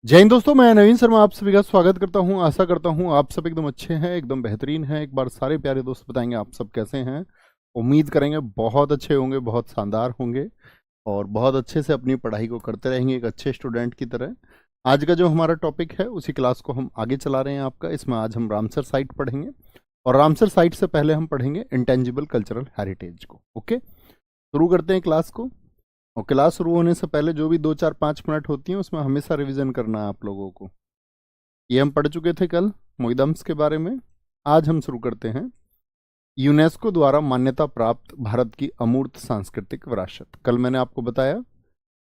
जय हिंद दोस्तों, मैं नवीन शर्मा आप सभी का स्वागत करता हूं। आशा करता हूं आप सब एकदम अच्छे हैं, एकदम बेहतरीन हैं। एक बार सारे प्यारे दोस्त बताएंगे आप सब कैसे हैं। उम्मीद करेंगे बहुत अच्छे होंगे, बहुत शानदार होंगे और बहुत अच्छे से अपनी पढ़ाई को करते रहेंगे एक अच्छे स्टूडेंट की तरह। आज का जो हमारा टॉपिक है उसी क्लास को हम आगे चला रहे हैं आपका। इसमें आज हम रामसर साइट पढ़ेंगे और रामसर साइट से पहले हम पढ़ेंगे इंटेंजिबल कल्चरल हेरिटेज को। ओके, शुरू करते हैं क्लास को। और क्लास शुरू होने से पहले जो भी 2 4 5 मिनट होती हैं उसमें हमेशा रिवीजन करना है आप लोगों को। ये हम पढ़ चुके थे कल मोइदम्स के बारे में। आज हम शुरू करते हैं यूनेस्को द्वारा मान्यता प्राप्त भारत की अमूर्त सांस्कृतिक विरासत। कल मैंने आपको बताया,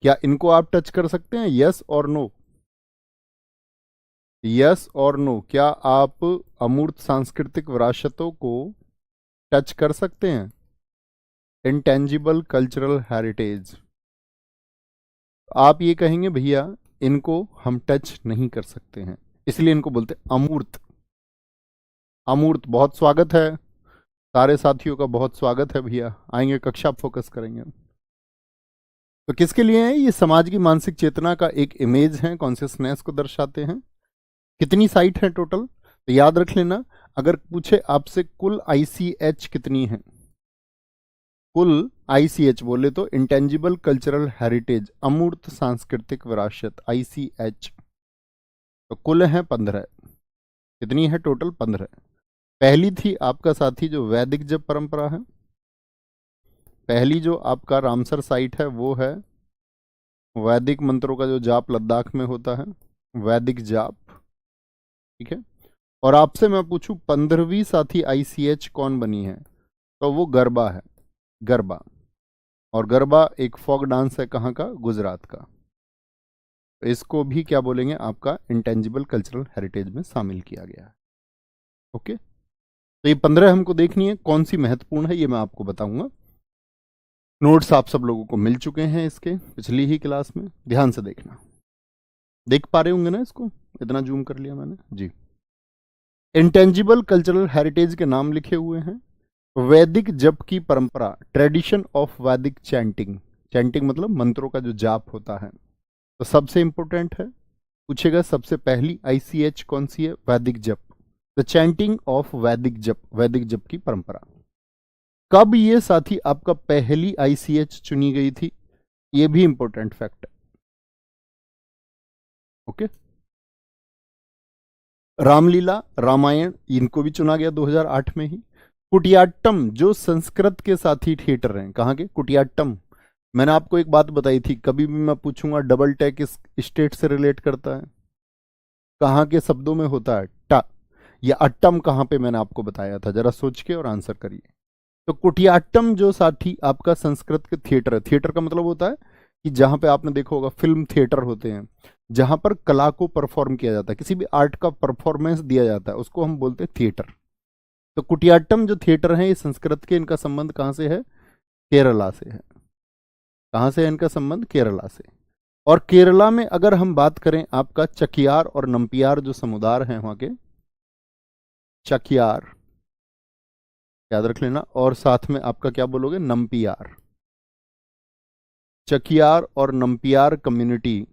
क्या इनको आप टच कर सकते हैं? यस और नो, यस और नो। क्या आप अमूर्त सांस्कृतिक विरासतों को टच कर सकते हैं? Intangible cultural heritage. आप ये कहेंगे भैया इनको हम टच नहीं कर सकते हैं, इसलिए इनको बोलते हैं अमूर्त। अमूर्त। बहुत स्वागत है सारे साथियों का, बहुत स्वागत है भैया। आएंगे कक्षा फोकस करेंगे। तो किसके लिए है ये? समाज की मानसिक चेतना का एक इमेज है, कॉन्शियसनेस को दर्शाते हैं। कितनी साइट है टोटल? तो याद रख लेना, अगर पूछे आपसे कुल ICH कितनी है, कुल ICH बोले तो इंटेंजिबल कल्चरल हेरिटेज, अमूर्त सांस्कृतिक विरासत, ICH, तो कुल है 15। कितनी है टोटल? 15। पहली थी आपका साथी जो वैदिक जप परंपरा है। पहली जो आपका रामसर साइट है वो है वैदिक मंत्रों का जो जाप लद्दाख में होता है, वैदिक जाप। ठीक है। और आपसे मैं पूछूं 15वीं साथी ICH कौन बनी है, तो वो गरबा है, गरबा। और गरबा एक फोक डांस है, कहाँ का? गुजरात का। तो इसको भी क्या बोलेंगे? आपका इंटेंजिबल कल्चरल हेरिटेज में शामिल किया गया है। ओके, तो ये 15 हमको देखनी है, कौन सी महत्वपूर्ण है ये मैं आपको बताऊंगा। नोट्स आप सब लोगों को मिल चुके हैं इसके पिछली ही क्लास में, ध्यान से देखना। देख पा रहे होंगे ना इसको? इतना जूम कर लिया मैंने जी। इंटेंजिबल कल्चरल हेरिटेज के नाम लिखे हुए हैं। वैदिक जप की परंपरा, ट्रेडिशन ऑफ वैदिक चैंटिंग। चैंटिंग मतलब मंत्रों का जो जाप होता है। तो सबसे इंपॉर्टेंट है, पूछेगा सबसे पहली ICH कौन सी है? वैदिक जप, द चैंटिंग ऑफ वैदिक जप, वैदिक जप की परंपरा। कब ये साथी आपका पहली ICH चुनी गई थी? ये भी इंपॉर्टेंट फैक्ट है। ओके, रामलीला, रामायण, इनको भी चुना गया 2008 में ही। कुटियाट्टम जो संस्कृत के साथी थिएटर हैं, कहाँ के? कुटियाट्टम। मैंने आपको एक बात बताई थी, कभी भी मैं पूछूंगा डबल टैग किस स्टेट से रिलेट करता है, कहाँ के शब्दों में होता है? टा या अट्टम कहाँ पे? मैंने आपको बताया था, जरा सोच के और आंसर करिए। तो कुटियाट्टम जो साथी आपका संस्कृत के थिएटर है, थिएटर का मतलब होता है कि जहां पे आपने देखा होगा फिल्म थिएटर होते हैं, जहां पर कला को परफॉर्म किया जाता है, किसी भी आर्ट का परफॉर्मेंस दिया जाता है, उसको हम बोलते हैं थिएटर। तो कुटियाट्टम जो थिएटर है ये संस्कृत के, इनका संबंध कहाँ से है? केरला से है। कहाँ से है इनका संबंध? केरला से। और केरला में अगर हम बात करें आपका चकियार और नंपियार जो समुदाय हैं वहां के, चकियार याद रख लेना, और साथ में आपका क्या बोलोगे? नंपियार। चकियार और नंपियार कम्युनिटी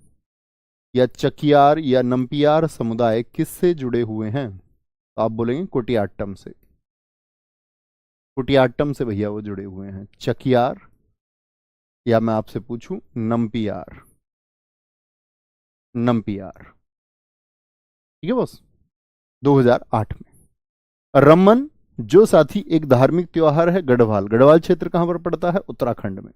या चकियार या नंपियार समुदाय किससे जुड़े हुए हैं? तो आप बोलेंगे कुटियाट्टम से। कुटियाट्टम से भैया वो जुड़े हुए हैं। चकियार या मैं आपसे पूछूं नंपियार, नंपियार। ठीक है बॉस, 2008 में। रमन जो साथी एक धार्मिक त्योहार है, गढ़वाल। गढ़वाल क्षेत्र कहां पर पड़ता है? उत्तराखंड में।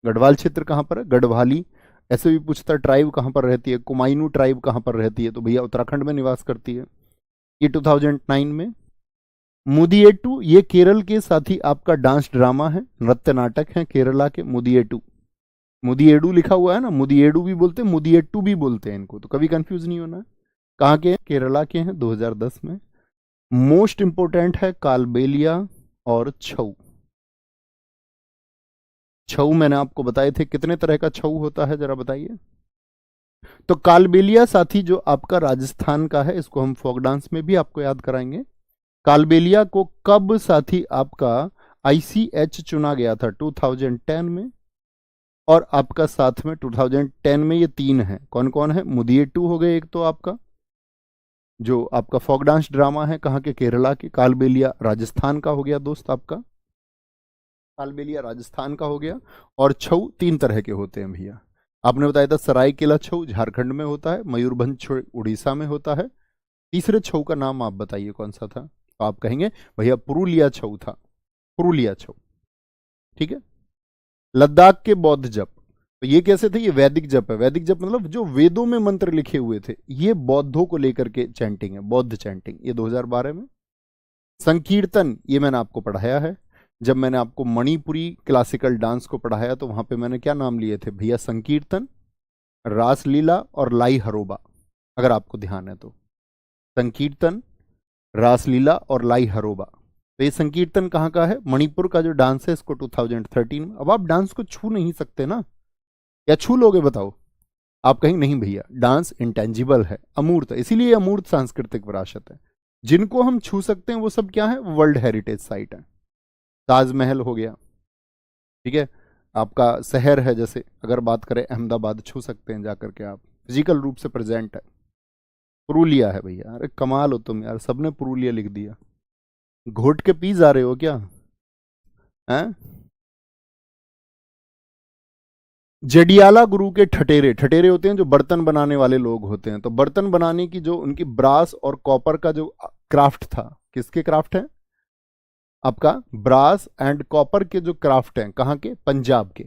गढ़वाल क्षेत्र कहां पर है? गढ़वाली। ऐसे भी पूछता है ट्राइब कहां पर रहती है, कुमायूं ट्राइब कहां पर रहती है, तो भैया उत्तराखंड में निवास करती है। ये 2009 में। मुदियेटू ये केरल के साथी आपका डांस ड्रामा है, नृत्य नाटक है केरला के। मुदियेटू, मुदियेडू लिखा हुआ है ना, मुदियेडू भी बोलते हैं, मुदियेट्टू भी बोलते हैं इनको, तो कभी कंफ्यूज नहीं होना है। कहाँ के हैं? केरला के हैं, 2010 में। मोस्ट इंपोर्टेंट है कालबेलिया और छऊ। छऊ मैंने आपको बताए थे, कितने तरह का छऊ होता है जरा बताइए। तो कालबेलिया साथी जो आपका राजस्थान का है, इसको हम फोक डांस में भी आपको याद कराएंगे। कालबेलिया को कब साथी आपका ICH चुना गया था? 2010 में। और आपका साथ में 2010 में ये 3 है, कौन कौन है? मुदियट्टू हो गए एक तो आपका, जो आपका फोक डांस ड्रामा है, कहाँ के? केरला के। कालबेलिया राजस्थान का हो गया दोस्त आपका, कालबेलिया राजस्थान का हो गया। और छऊ 3 तरह के होते हैं भैया। आपने बताया था सरायकेला छऊ झारखंड में होता है, मयूरभंज छऊ उड़ीसा में होता है। तीसरे छऊ का नाम आप बताइए कौन सा था? तो आप कहेंगे भैया पुरुलिया छऊ था, पुरुलिया छऊ। ठीक है। लद्दाख के बौद्ध जप, तो ये कैसे थे? ये वैदिक जप है। वैदिक जप मतलब जो वेदों में मंत्र लिखे हुए थे, ये बौद्धों को लेकर के चैंटिंग है, बौद्ध चैंटिंग, ये 2012 में। संकीर्तन, ये मैंने आपको पढ़ाया है। जब मैंने आपको मणिपुरी क्लासिकल डांस को पढ़ाया तो वहां पे मैंने क्या नाम लिए थे भैया? संकीर्तन, रासलीला और लाई हरोबा, अगर आपको ध्यान है तो। संकीर्तन, रासलीला और लाई हरोबा। तो ये संकीर्तन कहाँ का है? मणिपुर का जो डांस है, इसको 2013 में। अब आप डांस को छू नहीं सकते ना, या छू लोगे बताओ? आप कहेंगे नहीं भैया, डांस इंटेंजिबल है, अमूर्त है, इसीलिए अमूर्त सांस्कृतिक विरासत है। जिनको हम छू सकते हैं वो सब क्या है? वर्ल्ड हेरिटेज साइट है। ताजमहल हो गया, ठीक है, आपका शहर है, जैसे अगर बात करें अहमदाबाद, छू सकते हैं जाकर के आप, फिजिकल रूप से प्रेजेंट है। पुरुलिया है भैया, अरे कमाल हो तुम यार, सबने पुरुलिया लिख दिया। घोट के पी जा रहे हो क्या? हैं? जडियाला गुरु के ठटेरे, ठटेरे होते हैं जो बर्तन बनाने वाले लोग होते हैं, तो बर्तन बनाने की जो उनकी ब्रास और कॉपर का जो क्राफ्ट था, किसके क्राफ्ट है? आपका ब्रास एंड कॉपर के जो क्राफ्ट हैं, कहाँ के? पंजाब के।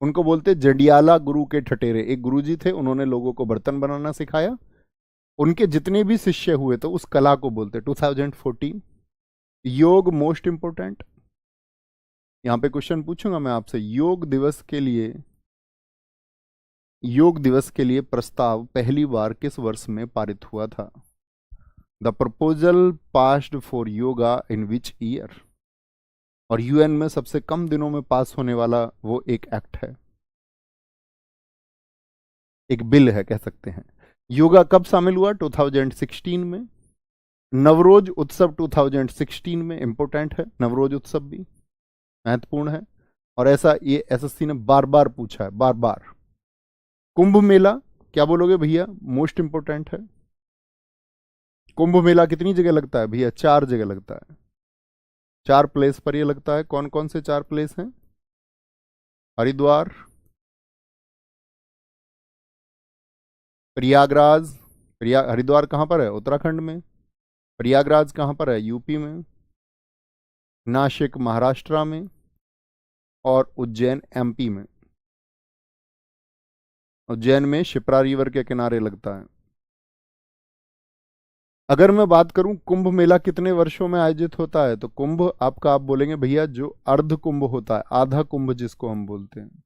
उनको बोलते जडियाला गुरु के ठटेरे। एक गुरुजी थे, उन्होंने लोगों को बर्तन बनाना सिखाया। उनके जितने भी शिष्य हुए तो उस कला को बोलते। 2014 योग मोस्ट इंपोर्टेंट। यहां पे क्वेश्चन पूछूंगा मैं आपसे, योग दिवस के लिए प्रस्ताव पहली बार किस वर्ष में पारित हुआ था? The proposal passed for yoga in which year? और यूएन में सबसे कम दिनों में पास होने वाला वो एक एक्ट है, एक बिल है कह सकते हैं। योगा कब शामिल हुआ? 2016 में। नवरोज उत्सव 2016 में, इंपोर्टेंट है नवरोज उत्सव भी, महत्वपूर्ण है। और ऐसा ये एसएससी ने बार बार पूछा है, बार बार। कुंभ मेला, क्या बोलोगे भैया? मोस्ट इंपोर्टेंट है। कुंभ मेला कितनी जगह लगता है भैया? 4 जगह लगता है, 4 प्लेस पर ये लगता है। कौन कौन से 4 प्लेस हैं? हरिद्वार, प्रयागराज, हरिद्वार कहाँ पर है? उत्तराखंड में। प्रयागराज कहाँ पर है? यूपी में। नासिक महाराष्ट्र में। और उज्जैन एमपी में। उज्जैन में शिप्रा रिवर के किनारे लगता है। अगर मैं बात करूं कुंभ मेला कितने वर्षों में आयोजित होता है, तो कुंभ आपका, आप बोलेंगे भैया जो अर्ध कुंभ होता है, आधा कुंभ जिसको हम बोलते हैं,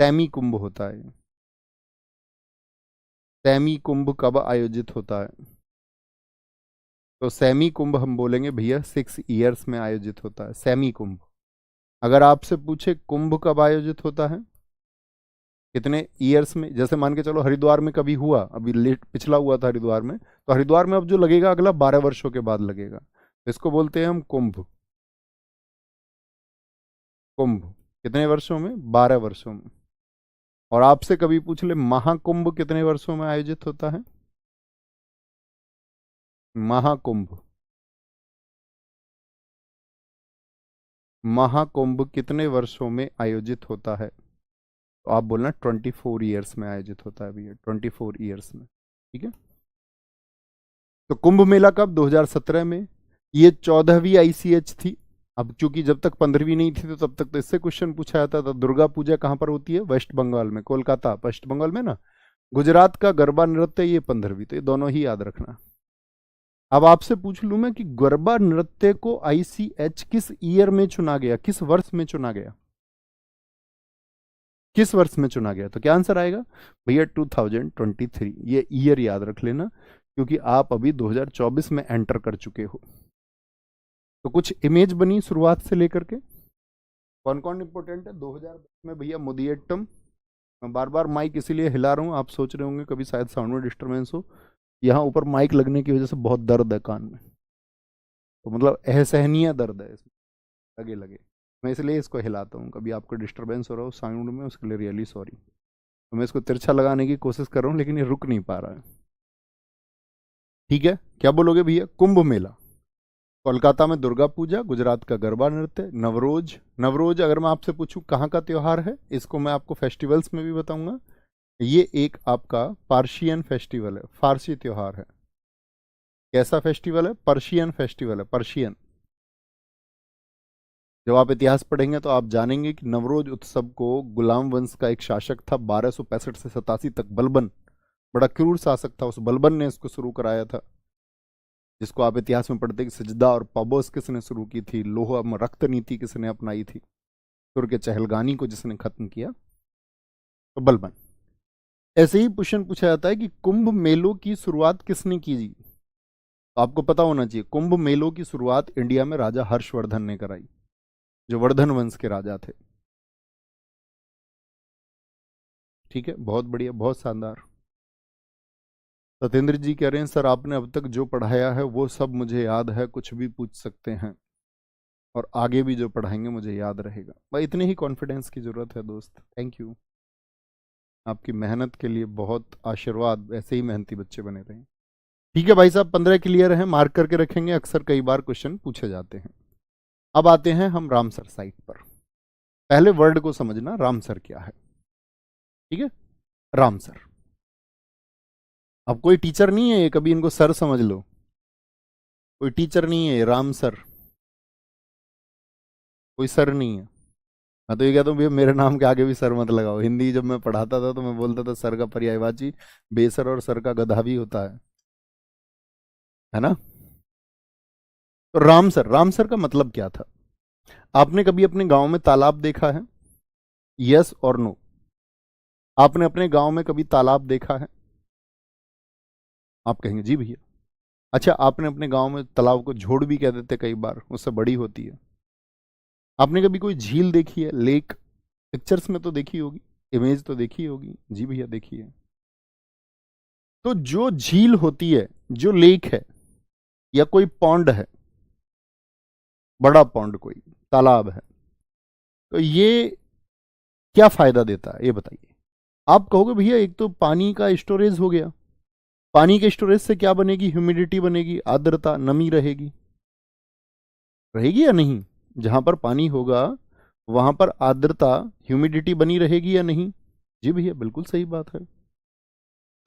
सैमी कुंभ होता है। सैमी कुंभ कब आयोजित होता है? तो सैमी कुंभ हम बोलेंगे भैया 6 ईयर्स में आयोजित होता है, सैमी कुंभ। अगर आपसे पूछे कुंभ कब आयोजित होता है, कितने ईयर्स में, जैसे मान के चलो हरिद्वार में कभी हुआ, अभी लेट पिछला हुआ था हरिद्वार में, तो हरिद्वार में अब जो लगेगा अगला 12 वर्षों के बाद लगेगा, तो इसको बोलते हैं हम कुंभ। कुंभ कितने वर्षों में? 12 वर्षों में। और आपसे कभी पूछ ले महाकुंभ कितने वर्षों में आयोजित होता है? महाकुंभ, महाकुंभ कितने वर्षों में आयोजित होता है? तो आप बोलना 24 ईयर्स में आयोजित होता है भैया, 24 ईयर्स में। ठीक है। तो कुंभ मेला कब? 2017 में। ये 14वीं आईसीएच थी। अब चूंकि जब तक 15वीं नहीं थी तो तब तक तो इससे क्वेश्चन पूछा जाता था। दुर्गा पूजा कहाँ पर होती है? वेस्ट बंगाल में, कोलकाता, वेस्ट बंगाल में ना। गुजरात का गरबा नृत्य ये 15वीं, तो ये दोनों ही याद रखना। अब आपसे पूछ लूं मैं कि गरबा नृत्य को आईसीएच किस ईयर में चुना गया, किस वर्ष में चुना गया, किस वर्ष में चुना गया? तो क्या आंसर आएगा भैया? 2023। ये ईयर याद रख लेना, क्योंकि आप अभी 2024 में एंटर कर चुके हो। तो कुछ इमेज बनी शुरुआत से लेकर के। कौन कौन इंपोर्टेंट है? 2010 में भैया मुदियट्टम। मैं बार बार माइक इसीलिए हिला रहा हूँ, आप सोच रहे होंगे कभी शायद साउंड में डिस्टर्बेंस हो। यहाँ ऊपर माइक लगने की वजह से बहुत दर्द है कान में, तो मतलब असहनीय दर्द है इसमें, लगे लगे। मैं इसलिए इसको हिलाता हूँ, कभी आपको डिस्टरबेंस हो रहा हो साउंड में, उसके लिए रियली सॉरी। तो मैं इसको तिरछा लगाने की कोशिश कर रहा हूँ लेकिन ये रुक नहीं पा रहा है। ठीक है, क्या बोलोगे भैया? कुंभ मेला, कोलकाता में दुर्गा पूजा, गुजरात का गरबा नृत्य, नवरोज। नवरोज अगर मैं आपसे पूछूं कहाँ का त्योहार है, इसको मैं आपको फेस्टिवल्स में भी बताऊंगा। ये एक आपका पार्शियन फेस्टिवल है, फारसी त्योहार है। कैसा फेस्टिवल है? पर्शियन फेस्टिवल है, पर्शियन। जब आप इतिहास पढ़ेंगे तो आप जानेंगे कि नवरोज उत्सव को गुलाम वंश का एक शासक था 1265 से 87 तक, बलबन, बड़ा क्रूर शासक था, उस बलबन ने इसको शुरू कराया था। जिसको आप इतिहास में पढ़ते कि सजदा और पबोस किसने शुरू की थी, लोहा में रक्त नीति किसने अपनाई थी, तुर्क के चहलगानी को जिसने खत्म किया, तो बलबन। ऐसे ही क्वेश्चन पूछा जाता है कि कुंभ मेलों की शुरुआत किसने की? तो आपको पता होना चाहिए कुंभ मेलों की शुरुआत इंडिया में राजा हर्षवर्धन ने कराई, जो वर्धन वंश के राजा थे। ठीक है, बहुत बढ़िया, बहुत शानदार। सत्येंद्र जी कह रहे हैं सर आपने अब तक जो पढ़ाया है वो सब मुझे याद है, कुछ भी पूछ सकते हैं और आगे भी जो पढ़ाएंगे मुझे याद रहेगा। भाई इतने ही कॉन्फिडेंस की जरूरत है दोस्त। थैंक यू, आपकी मेहनत के लिए बहुत आशीर्वाद, ऐसे ही मेहनती बच्चे बने रहें। ठीक है भाई साहब, 15 क्लियर है, मार्क करके रखेंगे, अक्सर कई बार क्वेश्चन पूछे जाते हैं। अब आते हैं हम रामसर साइट पर। पहले वर्ड को समझना, रामसर क्या है। ठीक है, रामसर। अब कोई टीचर नहीं है ये, कभी इनको सर समझ लो, कोई टीचर नहीं है, राम सर, कोई सर नहीं है। मैं तो ये कहता हूँ भैया मेरे नाम के आगे भी सर मत लगाओ। हिंदी जब मैं पढ़ाता था तो मैं बोलता था सर का पर्यायवाची बेसर और सर का गधा भी होता है ना। तो रामसर, रामसर का मतलब क्या था? आपने कभी अपने गांव में तालाब देखा है? यस और नो? आपने अपने गांव में कभी तालाब देखा है? आप कहेंगे जी भैया। अच्छा, आपने अपने गांव में तालाब को झोड़ भी कह देते कई बार, उससे बड़ी होती है। आपने कभी कोई झील देखी है, लेक? पिक्चर्स में तो देखी होगी, इमेज तो देखी होगी। जी भैया देखी है। तो जो झील होती है, जो लेक है या कोई पॉन्ड है, बड़ा पॉन्ड कोई तालाब है, तो ये क्या फायदा देता है ये बताइए। आप कहोगे भैया एक तो पानी का स्टोरेज हो गया, पानी के स्टोरेज से क्या बनेगी? ह्यूमिडिटी बनेगी, आर्द्रता, नमी रहेगी, रहेगी या नहीं? जहां पर पानी होगा वहां पर आर्द्रता, ह्यूमिडिटी बनी रहेगी या नहीं? जी भैया बिल्कुल सही बात है।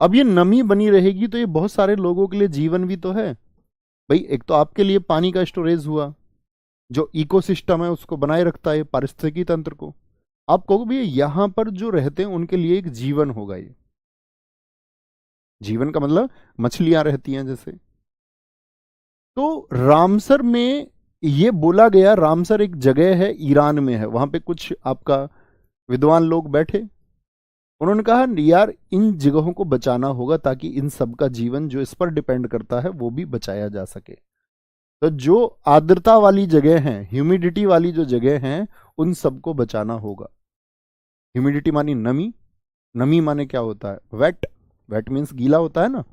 अब ये नमी बनी रहेगी तो ये बहुत सारे लोगों के लिए जीवन भी तो है भाई। एक तो आपके लिए पानी का स्टोरेज हुआ, जो इकोसिस्टम है उसको बनाए रखता है, पारिस्थितिकी तंत्र को। आप कहोगे भैया यहां पर जो रहते हैं उनके लिए एक जीवन होगा। ये जीवन का मतलब मछलियां रहती हैं जैसे। तो रामसर में ये बोला गया, रामसर एक जगह है, ईरान में है, वहां पे कुछ आपका विद्वान लोग बैठे, उन्होंने कहा यार इन जगहों को बचाना होगा ताकि इन सब का जीवन जो इस पर डिपेंड करता है वो भी बचाया जा सके। तो जो आर्द्रता वाली जगह हैं, ह्यूमिडिटी वाली जो जगह हैं, उन सबको बचाना होगा। ह्यूमिडिटी मानी नमी, नमी माने क्या होता है? वेट, वेट मीन्स गीला होता है ना,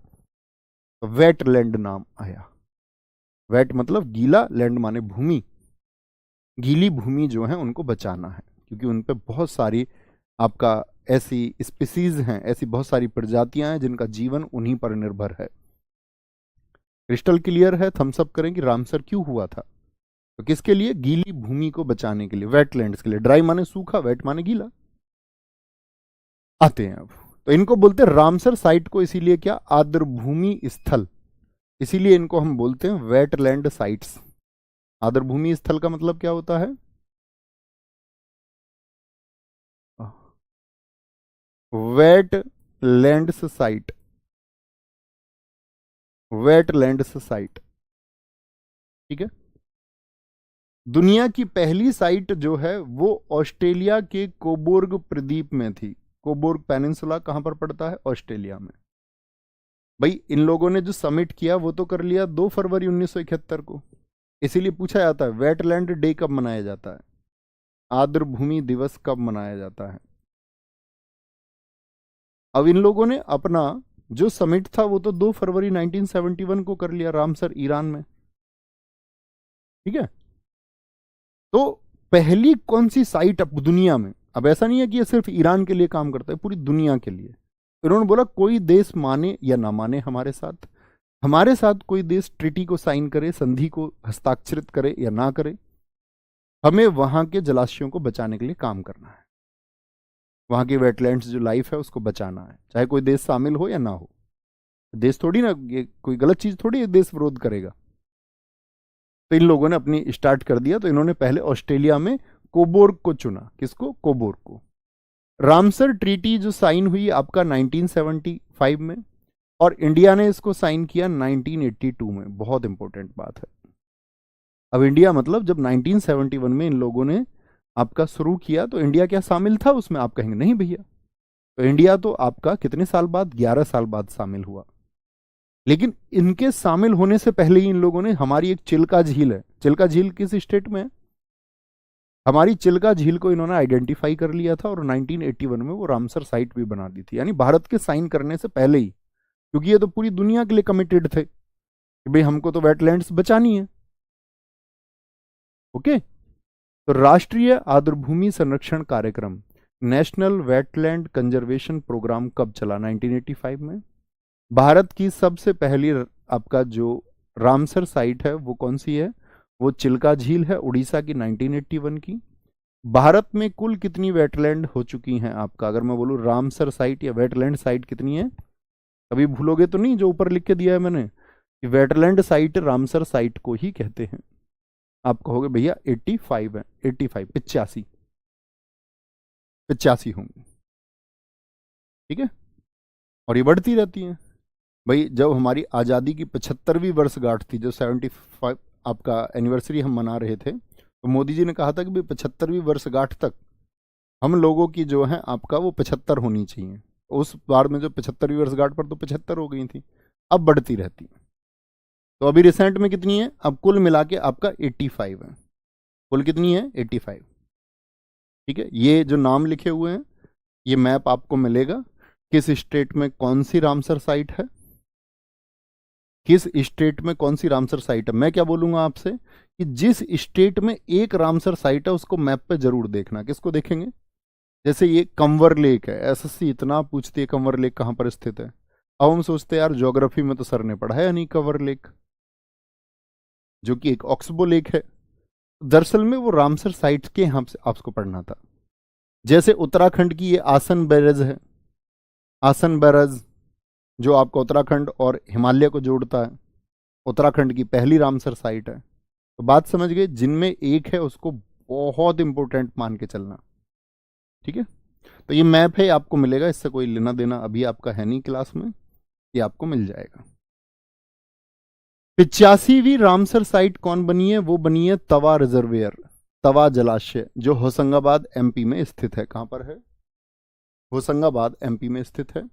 वेट लैंड नाम आया। वेट मतलब गीला, लैंड माने भूमि, गीली भूमि जो है उनको बचाना है, क्योंकि उन पे बहुत सारी आपका ऐसी स्पीसीज हैं, ऐसी बहुत सारी प्रजातियां हैं जिनका जीवन उन्हीं पर निर्भर है। क्रिस्टल क्लियर है? थम्स अप करें कि रामसर क्यों हुआ था? तो किसके लिए? गीली भूमि को बचाने के लिए, वेटलैंड्स के लिए। ड्राई माने सूखा, वेट माने गीला। आते हैं अब, तो इनको बोलते हैं रामसर साइट को इसीलिए क्या? आर्द्र भूमि स्थल, इसीलिए इनको हम बोलते हैं वेटलैंड साइट्स। आर्द्र भूमि स्थल का मतलब क्या होता है? Wetlands site, wetlands site. ठीक है, दुनिया की पहली साइट जो है वो ऑस्ट्रेलिया के कोबोर्ग प्रदीप में थी। कोबोर्ग पेनिनसुला कहां पर पड़ता है? ऑस्ट्रेलिया में। भाई इन लोगों ने जो समिट किया वो तो कर लिया 2 फरवरी 1971 को, इसीलिए पूछा जाता है वेटलैंड डे कब मनाया जाता है, आर्द्र भूमि दिवस कब मनाया जाता है। अब इन लोगों ने अपना जो समिट था वो तो 2 फरवरी 1971 को कर लिया, रामसर ईरान में। ठीक है, तो पहली कौन सी साइट अब दुनिया में, अब ऐसा नहीं है कि ये सिर्फ ईरान के लिए काम करता है, पूरी दुनिया के लिए। इन्होंने बोला कोई देश माने या ना माने हमारे साथ कोई देश ट्रीटी को साइन करे, संधि को हस्ताक्षरित करे या ना करे, हमें वहां के जलाशयों को बचाने के लिए काम करना है। वहां की वेटलैंड्स जो लाइफ है उसको बचाना है, चाहे कोई देश शामिल हो या ना हो। देश थोड़ी ना, ये कोई गलत चीज थोड़ी है देश विरोध करेगा। तो इन लोगों ने अपनी स्टार्ट कर दिया। तो इन्होंने पहले ऑस्ट्रेलिया में कोबोर्ग को चुना। किसको? कोबोर्ग को। रामसर ट्रीटी जो साइन हुई आपका 1975 में, और इंडिया ने इसको साइन किया 1982 में। बहुत इंपॉर्टेंट बात है। अब इंडिया मतलब जब 1971 में इन लोगों ने आपका शुरू किया तो इंडिया क्या शामिल था उसमें? आप कहेंगे नहीं भैया। तो इंडिया तो आपका कितने साल बाद? 11 साल बाद शामिल हुआ। लेकिन इनके शामिल होने से पहले ही इन लोगों ने, हमारी एक चिल्का झील है, चिल्का झील किस स्टेट में है? हमारी चिल्का झील को इन्होंने आइडेंटिफाई कर लिया था और 1981 में वो रामसर साइट भी बना दी थी, यानी भारत के साइन करने से पहले ही। क्योंकि ये तो पूरी दुनिया के लिए कमिटेड थे कि भाई हमको तो वेटलैंड्स बचानी है। ओके। तो राष्ट्रीय आर्द्रभूमि संरक्षण कार्यक्रम, नेशनल वेटलैंड कंजर्वेशन प्रोग्राम कब चला? 1985 में। भारत की सबसे पहली आपका जो रामसर साइट है वो कौन सी है? वो चिल्का झील है, उड़ीसा की, 1981 की। भारत में कुल कितनी वेटलैंड हो चुकी हैं आपका, अगर मैं बोलूं रामसर साइट या वेटलैंड साइट कितनी है? कभी भूलोगे तो नहीं जो ऊपर लिख के दिया है मैंने कि वेटलैंड साइट रामसर साइट को ही कहते हैं। आप कहोगे भैया 85 है, 85, 85, 85 होंगे। ठीक है। और ये बढ़ती रहती है भाई। जब हमारी आज़ादी की 75वीं वर्षगांठ थी, जो 75 आपका एनिवर्सरी हम मना रहे थे, तो मोदी जी ने कहा था कि भाई 75वीं वर्षगांठ तक हम लोगों की जो है आपका वो 75 होनी चाहिए। उस बार में जो 75वीं वर्षगांठ पर तो 75 हो गई थी, अब बढ़ती रहती है। तो अभी रिसेंट में कितनी है? अब कुल मिला के आपका 85 है। कुल कितनी है? 85। ठीक है। ये जो नाम लिखे हुए हैं, ये मैप आपको मिलेगा किस स्टेट में कौन सी रामसर साइट है, किस स्टेट में कौन सी रामसर साइट है। मैं क्या बोलूंगा आपसे कि जिस स्टेट में एक रामसर साइट है उसको मैप पे जरूर देखना। किसको देखेंगे? जैसे ये कंवर लेक है, एसएससी इतना पूछती है कंवर लेक कहां पर स्थित है। अब हम सोचते हैं यार ज्योग्राफी में तो सर ने पढ़ा है नहीं कंवर लेक, जो कि एक ऑक्सबो लेक है। दरअसल में वो रामसर साइट के यहां से आपको पढ़ना था। जैसे उत्तराखंड की ये आसन बैरज है, आसन बैरज जो आपका उत्तराखंड और हिमालय को जोड़ता है, उत्तराखंड की पहली रामसर साइट है। तो बात समझ गए, जिनमें एक है उसको बहुत इंपॉर्टेंट मान के चलना। ठीक है। तो ये मैप है, आपको मिलेगा, इससे कोई लेना देना अभी आपका है नहीं क्लास में, ये आपको मिल जाएगा। 85वीं रामसर साइट कौन बनी है? वो बनी है तवा रिजर्वेयर, तवा जलाशय, जो होशंगाबाद एमपी में स्थित है। कहां पर है? होशंगाबाद एमपी में स्थित है।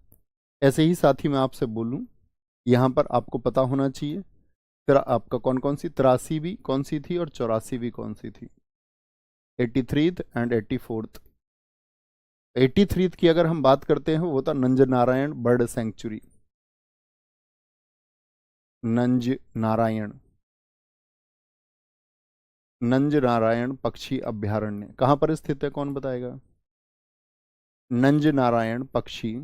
ऐसे ही साथी मैं आपसे बोलूं, यहां पर आपको पता होना चाहिए फिर आपका कौन कौन सी 83वीं कौन सी थी और 84वीं कौन सी थी। 83th and 84th। 83th की अगर हम बात करते हैं वो था नंज नारायण बर्ड सेंचुरी, नंज नारायण, नंज नारायण पक्षी अभ्यारण्य कहां पर स्थित है? कौन बताएगा? नंज नारायण पक्षी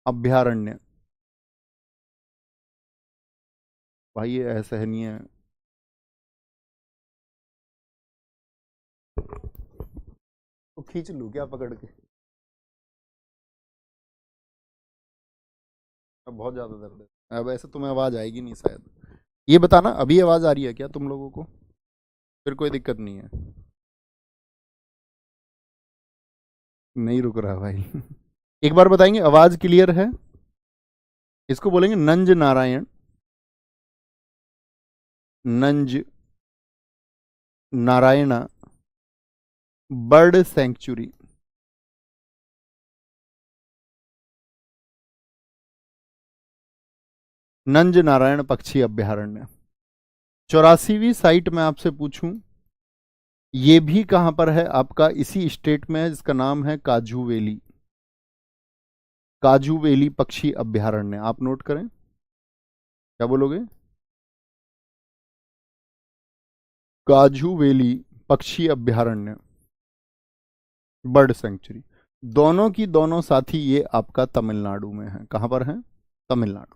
अभ्यारण्य। भाई ये असहनीय है। तो खींच लूं क्या पकड़ के? अब बहुत ज्यादा दर्द है। अब ऐसे तुम्हें आवाज आएगी नहीं शायद। ये बताना अभी आवाज आ रही है क्या तुम लोगों को? फिर कोई दिक्कत नहीं है। नहीं रुक रहा भाई। एक बार बताएंगे आवाज क्लियर है? इसको बोलेंगे नंज नारायण, नंज नारायणा बर्ड सेंचुरी। नंज नारायण पक्षी अभ्यारण्य। 84वीं साइट में आपसे पूछूं, ये भी कहां पर है? आपका इसी स्टेट में है, जिसका नाम है काजू वैली, काजू वैली पक्षी अभ्यारण्य। आप नोट करें, क्या बोलोगे? काजू वैली पक्षी अभ्यारण्य, बर्ड सेंचुरी, दोनों की दोनों साथी ये आपका तमिलनाडु में है। कहां पर है? तमिलनाडु।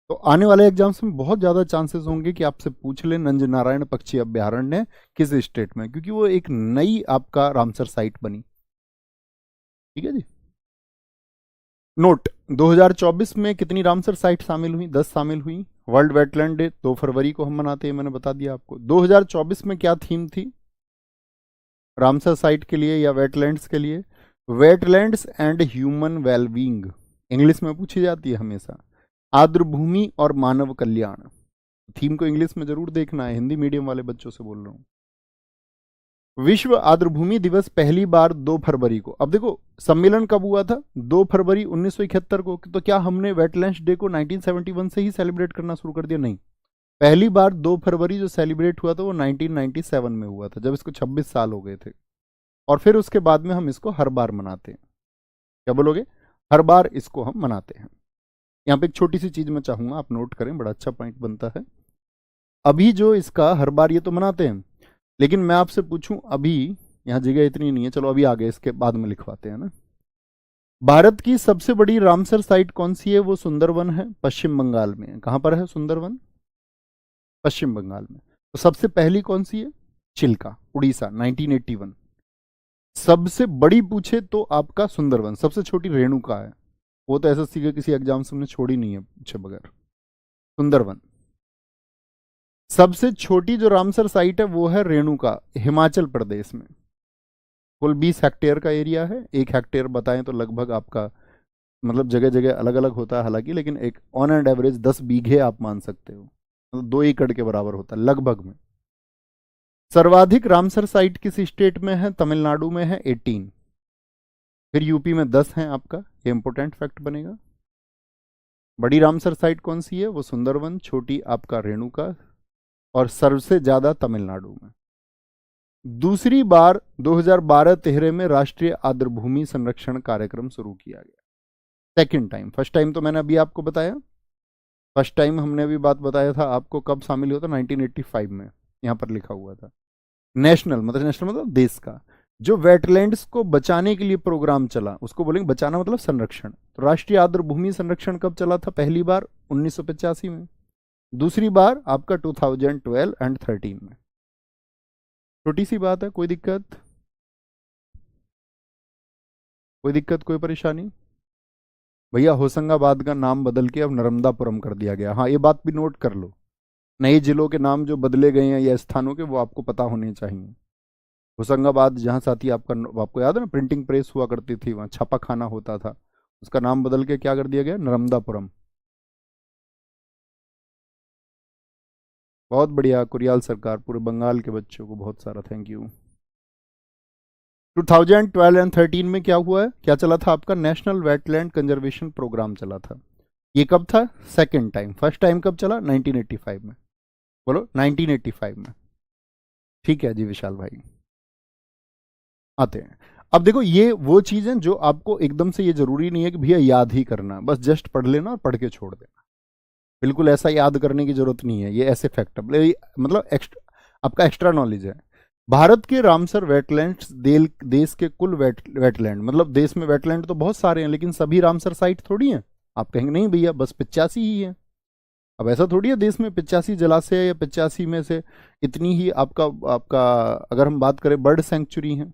तो आने वाले एग्जाम्स में बहुत ज्यादा चांसेस होंगे कि आपसे पूछ ले नंज नारायण पक्षी अभ्यारण्य किस स्टेट में, क्योंकि वो एक नई आपका रामसर साइट बनी। ठीक है जी। नोट, 2024 में कितनी रामसर साइट शामिल हुई? 10 शामिल हुई। वर्ल्ड वेटलैंड डे 2 फरवरी को हम मनाते हैं, मैंने बता दिया आपको। 2024 में क्या थीम थी रामसर साइट के लिए या वेटलैंड्स के लिए? Wetlands and human wellbeing, English में पूछी जाती है हमेशा। आर्द्रभूमि और मानव कल्याण। थीम को इंग्लिश में जरूर देखना है, हिंदी मीडियम वाले बच्चों से बोल रहा हूं। विश्व आर्द्रभूमि दिवस पहली बार 2 फरवरी को। अब देखो सम्मेलन कब हुआ था? 2 फरवरी 1971 को। तो क्या हमने वेटलैंड्स डे को 1971 से ही सेलिब्रेट करना शुरू कर दिया? नहीं, पहली बार 2 फरवरी जो सेलिब्रेट हुआ था वो 1997 में हुआ था, जब इसको 26 साल हो गए थे। और फिर उसके बाद में हम इसको हर बार मनाते हैं। क्या बोलोगे? हर बार इसको हम मनाते हैं। यहाँ पे एक छोटी सी चीज मैं चाहूंगा आप नोट करें, बड़ा अच्छा पॉइंट बनता है। अभी जो इसका हर बार ये तो मनाते हैं, लेकिन मैं आपसे पूछूं अभी यहाँ जगह इतनी नहीं है, चलो अभी आगे इसके बाद में लिखवाते हैं ना। भारत की सबसे बड़ी रामसर साइट कौन सी है? वो सुंदरवन है, पश्चिम बंगाल में। कहां पर है सुंदरवन? पश्चिम बंगाल में। तो सबसे पहली कौन सी है? चिल्का, उड़ीसा, 1981। सबसे बड़ी पूछे तो आपका सुंदरवन। सबसे छोटी रेणुका है, वो तो एसएससी के किसी एग्जाम से हमने छोड़ी नहीं है पूछे बगैर। सुंदरवन। सबसे छोटी जो रामसर साइट है वो है रेणुका, हिमाचल प्रदेश में। कुल 20 हेक्टेयर का एरिया है। 1 हेक्टेयर बताएं तो लगभग आपका, मतलब जगह जगह अलग अलग होता है हालांकि, लेकिन एक ऑन एंड एवरेज 10 बीघे आप मान सकते हो, मतलब 2 एकड़ के बराबर होता है लगभग में। सर्वाधिक रामसर साइट किस स्टेट में है? तमिलनाडु में है 18। फिर यूपी में 10 हैं आपका, ये इंपोर्टेंट फैक्ट बनेगा। बड़ी रामसर साइट कौन सी है? वो सुंदरवन, छोटी आपका रेणुका, और सबसे ज्यादा तमिलनाडु में। दूसरी बार 2012-13 में राष्ट्रीय आर्द्रभूमि संरक्षण कार्यक्रम शुरू किया गया। Second time. फर्स्ट टाइम तो मैंने अभी आपको बताया, फर्स्ट टाइम हमने अभी बात बताया था आपको कब शामिल हुआ था, 1985 में, यहां पर लिखा हुआ था। नेशनल मतलब देश का जो वेटलैंड्स को बचाने के लिए प्रोग्राम चला, उसको बोलेंगे बचाना मतलब संरक्षण। तो राष्ट्रीय आर्द्रभूमि संरक्षण कब चला था? पहली बार 1985 में, दूसरी बार आपका 2012 एंड 13 में। छोटी सी बात है, कोई दिक्कत? कोई दिक्कत, कोई परेशानी? भैया होशंगाबाद का नाम बदल के अब नर्मदापुरम कर दिया गया। हाँ, ये बात भी नोट कर लो, नए जिलों के नाम जो बदले गए हैं या स्थानों के, वो आपको पता होने चाहिए। होशंगाबाद जहाँ साथी आपका, आपको याद है ना प्रिंटिंग प्रेस हुआ करती थी, वहाँ छापा खाना होता था, उसका नाम बदल के क्या कर दिया गया? नर्मदापुरम। बहुत बढ़िया कुरियाल सरकार, पूरे बंगाल के बच्चों को बहुत सारा थैंक यू। 2012 एंड 13 में क्या हुआ है, क्या चला था आपका? नेशनल वेटलैंड कंजर्वेशन प्रोग्राम चला था। ये कब था? Second time. फर्स्ट टाइम कब चला? 1985 में। बोलो 1985 में। ठीक है जी विशाल भाई। आते हैं, अब देखो ये वो चीज है जो आपको एकदम से, ये जरूरी नहीं है कि भैया याद ही करना, बस जस्ट पढ़ लेना और पढ़ के छोड़ देना। बिल्कुल ऐसा याद करने की जरूरत नहीं है, ये ऐसे फैक्ट मतलब आपका एक्स्ट्रा नॉलेज है। भारत के रामसर वेटलैंड्स देश के कुल वेटलैंड, मतलब देश में वेटलैंड तो बहुत सारे हैं, लेकिन सभी रामसर साइट थोड़ी हैं। आप कहेंगे नहीं भैया बस 85 ही है। अब ऐसा थोड़ी है देश में 85 जलाशय या 85 में से इतनी ही आपका आपका अगर हम बात करें बर्ड सेंचुरी हैं।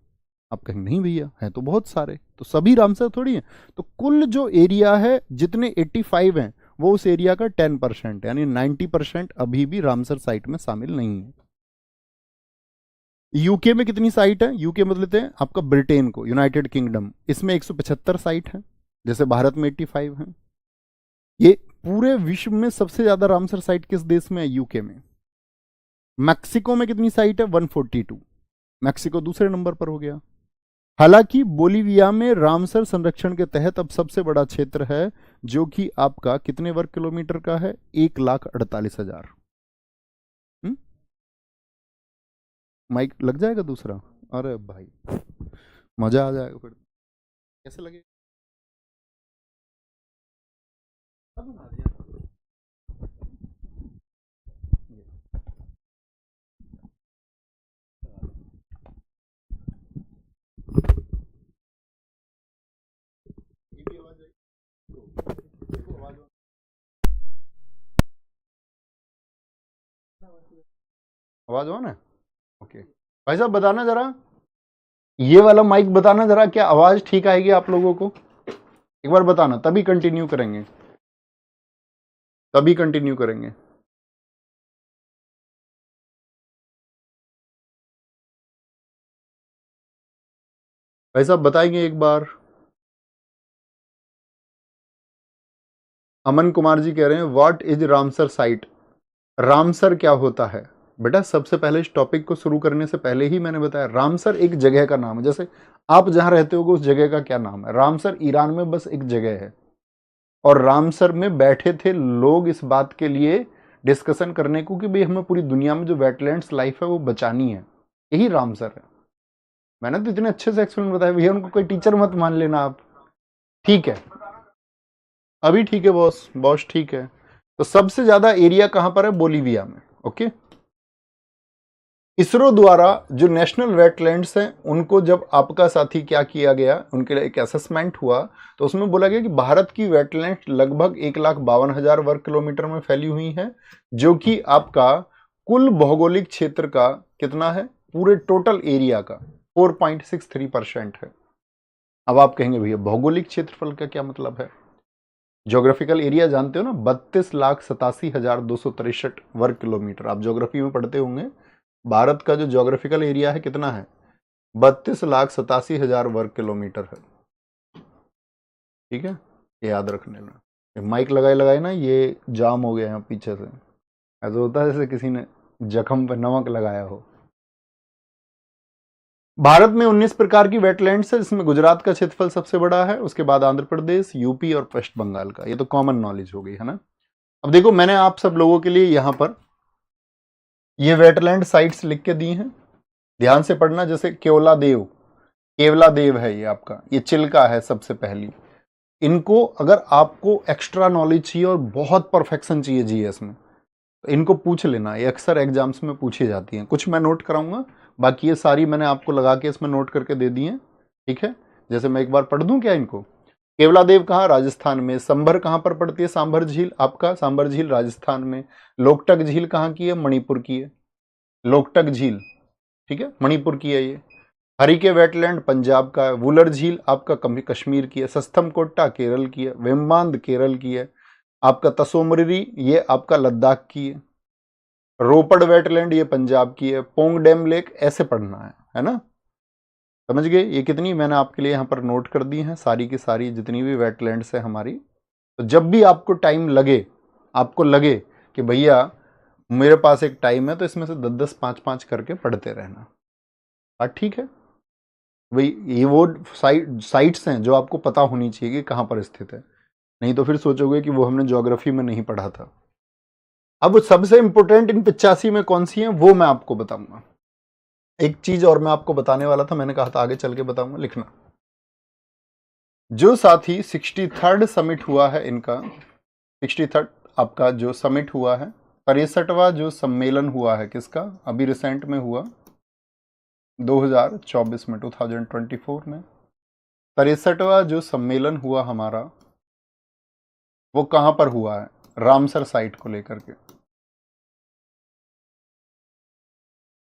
आप कहेंगे नहीं भैया है तो बहुत सारे, तो सभी रामसर थोड़ी हैं। तो कुल जो एरिया है जितने 85 हैं वो उस एरिया का 10% है, यानी 90% अभी भी रामसर साइट में शामिल नहीं है। यूके में कितनी साइट है? यूके मतलब लेते हैं आपका ब्रिटेन को, यूनाइटेड किंगडम, इसमें 175 साइट है, जैसे भारत में 85 है। ये पूरे विश्व में सबसे ज्यादा रामसर साइट किस देश में है? यूके में। मैक्सिको में कितनी साइट है? 142। मैक्सिको दूसरे नंबर पर हो गया। हालांकि बोलीविया में रामसर संरक्षण के तहत अब सबसे बड़ा क्षेत्र है, जो कि आपका कितने वर्ग किलोमीटर का है? 1,48,000। माइक लग जाएगा दूसरा? अरे भाई मजा आ जाएगा फिर। कैसे लगे? बना दिया। आवाज ऑन है? ओके भाई साहब बताना जरा, ये वाला माइक बताना जरा, क्या आवाज ठीक आएगी आप लोगों को? एक बार बताना, तभी कंटिन्यू करेंगे, तभी कंटिन्यू करेंगे। भाई साहब बताएंगे एक बार। अमन कुमार जी कह रहे हैं what is Ramsar site. Ramsar क्या होता है? बेटा सबसे पहले इस टॉपिक को शुरू करने से पहले ही मैंने बताया, रामसर एक जगह का नाम है। जैसे आप जहां रहते होगे उस जगह का क्या नाम है? रामसर ईरान में बस एक जगह है, और रामसर में बैठे थे लोग इस बात के लिए डिस्कशन करने को कि भाई हमें पूरी दुनिया में जो वेटलैंड्स लाइफ है वो बचानी है, यही रामसर है। मैंने तो इतने अच्छे से एक्सप्लेन बताया भैया, उनको कोई टीचर मत मान लेना आप। ठीक है, अभी ठीक है बॉस, बॉस ठीक है। तो सबसे ज्यादा एरिया कहां पर है? बोलीविया में। ओके, इसरो द्वारा जो नेशनल वेटलैंड्स हैं उनको जब आपका साथी क्या किया गया, उनके लिए एक असेसमेंट हुआ, तो उसमें बोला गया कि भारत की वेटलैंड लगभग 1,52,000 वर्ग किलोमीटर में फैली हुई है, जो कि आपका कुल भौगोलिक क्षेत्र का कितना है? पूरे टोटल एरिया का 4.63% है। अब आप कहेंगे भैया भौगोलिक क्षेत्रफल का क्या मतलब है? ज्योग्राफिकल एरिया जानते हो ना, 32,87,263 वर्ग किलोमीटर। आप ज्योग्राफी में पढ़ते होंगे, भारत का जो ज्योग्राफिकल एरिया है कितना है? 32,87,000 वर्ग किलोमीटर है। ठीक है, ये याद रख लेना। माइक लगाए लगाए ना ये जाम हो गया है पीछे से, ऐसा होता है जैसे किसी ने जख्म पे नमक लगाया हो। भारत में 19 प्रकार की वेटलैंड्स है, जिसमें गुजरात का क्षेत्रफल सबसे बड़ा है, उसके बाद आंध्र प्रदेश, यूपी और पश्चिम बंगाल का। ये तो कॉमन नॉलेज हो गई है ना। अब देखो मैंने आप सब लोगों के लिए यहां पर ये वेटलैंड साइट्स लिख के दी हैं, ध्यान से पढ़ना। जैसे केवला देव, केवला देव है ये आपका, ये चिल्का है सबसे पहली। इनको अगर आपको एक्स्ट्रा नॉलेज चाहिए और बहुत परफेक्शन चाहिए जीएस में, तो इनको पूछ लेना, ये अक्सर एग्जाम्स में पूछी जाती हैं। कुछ मैं नोट कराऊंगा, बाकी ये सारी मैंने आपको लगा के इसमें नोट करके दे दी हैं। ठीक है, जैसे मैं एक बार पढ़ दूं क्या इनको? केवला देव कहाँ? राजस्थान में। संभर कहाँ पर पड़ती है? सांभर झील, आपका सांभर झील राजस्थान में। लोकटक झील कहाँ की है? मणिपुर की है, लोकटक झील। ठीक है, मणिपुर की है ये। हरिके वेटलैंड पंजाब का है। वुलर झील आपका कश्मीर की है। सस्थम कोट्टा केरल की है। वेम्बांद केरल की है। आपका तसोमरी ये आपका लद्दाख की है। रोपड़ वेटलैंड ये पंजाब की है। पोंग डैम लेक, ऐसे पढ़ना है ना? समझ गए? ये कितनी मैंने आपके लिए यहाँ पर नोट कर दी हैं, सारी की सारी जितनी भी वेटलैंड्स है हमारी। तो जब भी आपको टाइम लगे, आपको लगे कि भैया मेरे पास एक टाइम है, तो इसमें से 10-10, 5-5 करके पढ़ते रहना। बात ठीक है भाई? ये वो साइट्स हैं जो आपको पता होनी चाहिए कि कहाँ पर स्थित है, नहीं तो फिर सोचोगे कि वो हमने ज्योग्राफी में नहीं पढ़ा था। अब सबसे इंपॉर्टेंट इन 85 में कौन सी हैं वो मैं आपको बताऊंगा। एक चीज और मैं आपको बताने वाला था, मैंने कहा था आगे चल के बताऊंगा, लिखना। जो साथी 63rd समिट हुआ है इनका, 63rd आपका जो समिट हुआ है, 63वां जो सम्मेलन हुआ है किसका? अभी रिसेंट में हुआ 2024 में, 2024 में 63वां जो सम्मेलन हुआ हमारा, वो कहां पर हुआ है? रामसर साइट को लेकर के।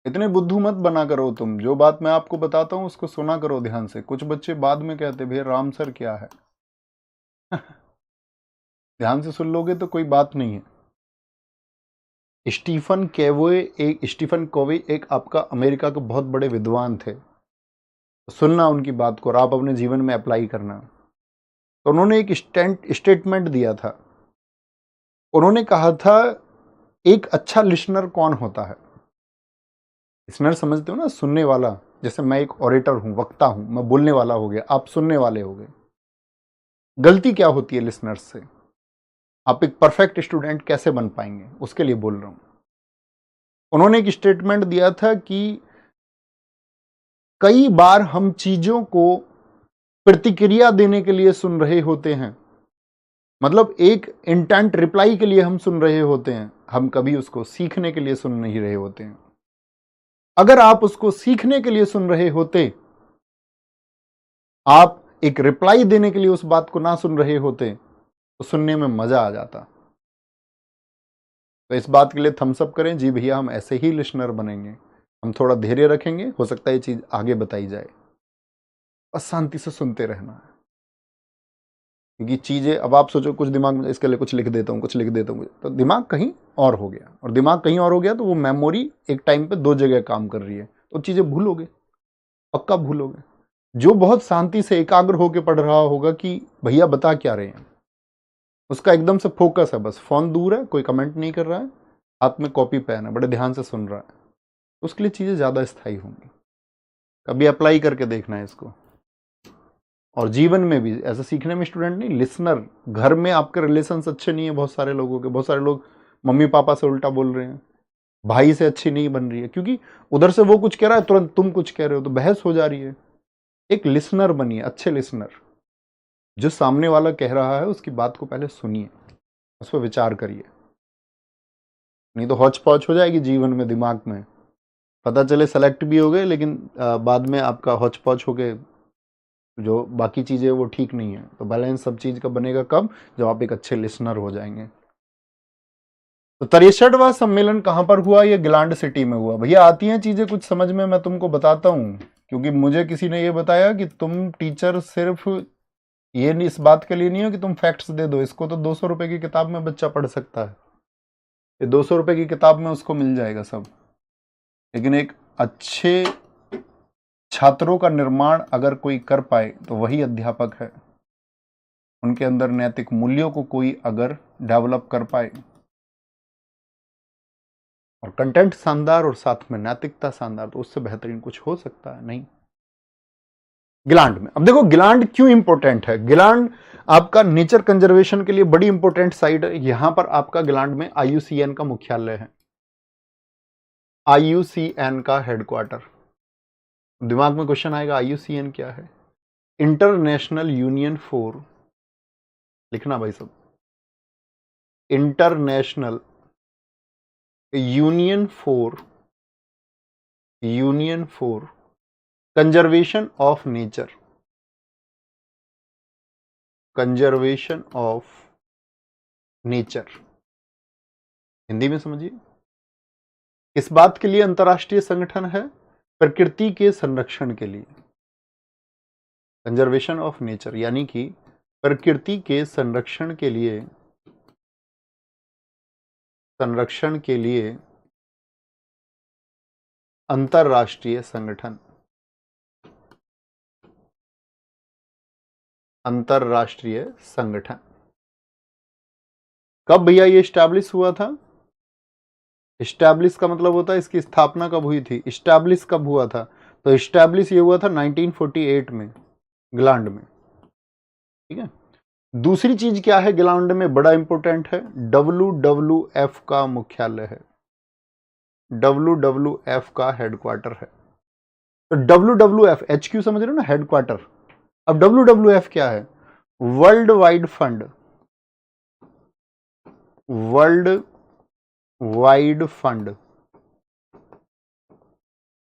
इतने बुद्धू मत बना करो तुम, जो बात मैं आपको बताता हूं उसको सुना करो ध्यान से। कुछ बच्चे बाद में कहते भैया रामसर क्या है ध्यान से सुन लोगे तो कोई बात नहीं है। स्टीफन कोवे एक आपका अमेरिका के बहुत बड़े विद्वान थे, सुनना उनकी बात को और आप अपने जीवन में अप्लाई करना। तो उन्होंने एक स्टेटमेंट दिया था। उन्होंने कहा था एक अच्छा लिसनर कौन होता है? लिसनर समझते हो ना, सुनने वाला। जैसे मैं एक ऑरेटर हूं, वक्ता हूं, मैं बोलने वाला हो गया, आप सुनने वाले हो गए। गलती क्या होती है लिसनर्स से? आप एक परफेक्ट स्टूडेंट कैसे बन पाएंगे, उसके लिए बोल रहा हूं। उन्होंने एक स्टेटमेंट दिया था कि कई बार हम चीजों को प्रतिक्रिया देने के लिए सुन रहे होते हैं, मतलब एक इंटेंट रिप्लाई के लिए हम सुन रहे होते हैं, हम कभी उसको सीखने के लिए सुन नहीं रहे होते हैं। अगर आप उसको सीखने के लिए सुन रहे होते, आप एक रिप्लाई देने के लिए उस बात को ना सुन रहे होते, तो सुनने में मजा आ जाता। तो इस बात के लिए थम्स अप करें, जी भैया हम ऐसे ही लिसनर बनेंगे, हम थोड़ा धैर्य रखेंगे, हो सकता है ये चीज आगे बताई जाए। बस शांति से सुनते रहना है, क्योंकि चीजें, अब आप सोचो कुछ दिमाग में इसके लिए कुछ लिख देता हूँ, कुछ लिख देता हूँ, तो दिमाग कहीं और हो गया, और दिमाग कहीं और हो गया तो वो मेमोरी एक टाइम पे दो जगह काम कर रही है, तो चीजें भूलोगे, पक्का भूलोगे। जो बहुत शांति से एकाग्र होकर पढ़ रहा होगा कि भैया बता क्या रहे हैं, उसका एकदम से फोकस है, बस फोन दूर है, कोई कमेंट नहीं कर रहा है, हाथ में कॉपी पेन है, बड़े ध्यान से सुन रहा है, तो उसके लिए चीजें ज्यादा स्थायी होंगी। कभी अप्लाई करके देखना है इसको। और जीवन में भी ऐसा सीखने में स्टूडेंट नहीं, लिसनर। घर में आपके रिलेशंस अच्छे नहीं है बहुत सारे लोगों के, बहुत सारे लोग मम्मी पापा से उल्टा बोल रहे हैं, भाई से अच्छी नहीं बन रही है, क्योंकि उधर से वो कुछ कह रहा है तुरंत तुम कुछ कह रहे हो, तो बहस हो जा रही है। एक लिसनर बनिए, अच्छे लिसनर। जो सामने वाला कह रहा है उसकी बात को पहले सुनिए, उस पर विचार करिए, नहीं तो हौच पौच हो जाएगी जीवन में, दिमाग में पता चले सेलेक्ट भी हो गए, लेकिन बाद में आपका हौच पौच हो गए, जो बाकी चीजें वो ठीक नहीं है। तो बैलेंस सब चीज का बनेगा कब, जब आप एक अच्छे लिसनर हो जाएंगे। तो 63वां सम्मेलन कहां पर हुआ, ये गिलांड सिटी में हुआ। भैया आती हैं चीजें कुछ समझ में, मैं तुमको बताता हूं, क्योंकि मुझे किसी ने ये बताया कि तुम टीचर सिर्फ ये नहीं, इस बात के लिए नहीं हो कि तुम फैक्ट्स दे दो, इसको तो 200 रुपए की किताब में बच्चा पढ़ सकता है, ये 200 रुपए की किताब में उसको मिल जाएगा सब। लेकिन एक अच्छे छात्रों का निर्माण अगर कोई कर पाए तो वही अध्यापक है। उनके अंदर नैतिक मूल्यों को कोई अगर डेवलप कर पाए, और कंटेंट शानदार और साथ में नैतिकता शानदार, तो उससे बेहतरीन कुछ हो सकता है नहीं। गिलांड में अब देखो, गिलांड क्यों इंपॉर्टेंट है। गिलांड आपका नेचर कंजर्वेशन के लिए बड़ी इंपॉर्टेंट साइट है। यहां पर आपका गिलांड में IUCN का मुख्यालय है, IUCN का हेडक्वार्टर। दिमाग में क्वेश्चन आएगा IUCN क्या है, इंटरनेशनल यूनियन फॉर, लिखना भाई सब, international union for conservation of nature, conservation of nature, Hindi में समझिए। किस बात के लिए अंतरराष्ट्रीय संगठन है, प्रकृति के संरक्षण के लिए। कंजर्वेशन ऑफ नेचर यानी कि प्रकृति के संरक्षण के लिए, अंतरराष्ट्रीय संगठन, अंतरराष्ट्रीय संगठन। कब भैया ये स्टैब्लिश हुआ था, स्टैब्लिश का मतलब होता है इसकी स्थापना कब हुई थी, स्टैब्लिश कब हुआ था, तो स्टैब्लिश ये हुआ था 1948 में गिलांड में, ठीक है। दूसरी चीज क्या है गिलांड में, बड़ा इंपॉर्टेंट है, WWF का मुख्यालय है, WWF का हेडक्वार्टर है। तो WWF HQ समझ रहे हो ना, हेडक्वार्टर। अब WWF क्या है, world wide fund, world wide fund.